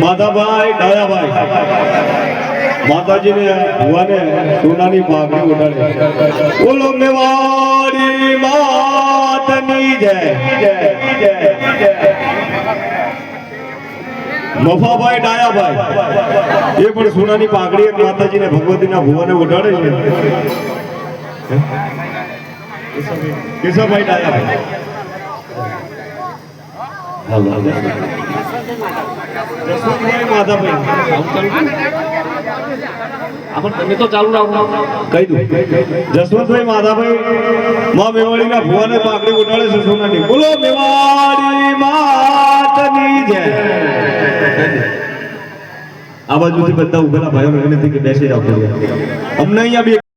માધાભાઈ ડાયાભાઈ માતાજીને ભુવાને સોનાની પાઘડી ઉડાડે બોલો મેવાડી માતની જય મફાભાઈ ડાયાભાઈ એ પણ સોનાની પાઘડી એક માતાજીને ભગવતીના ભુવાને ઉડાડે છે કેશવભાઈ ડાયાભાઈ તમે તો ચાલુ રાખો કહી દઉં જસવંતભાઈ માધાભાઈ માં મેવાડીના ભુવાને પાઘડી ઉડાડે છે સોનાની બોલો મેવાડી માતની જય આ બાજુથી બધા ઉભેલા ભાઈઓ વિનંતી કે બેસી જાઓ અમને અહીંયા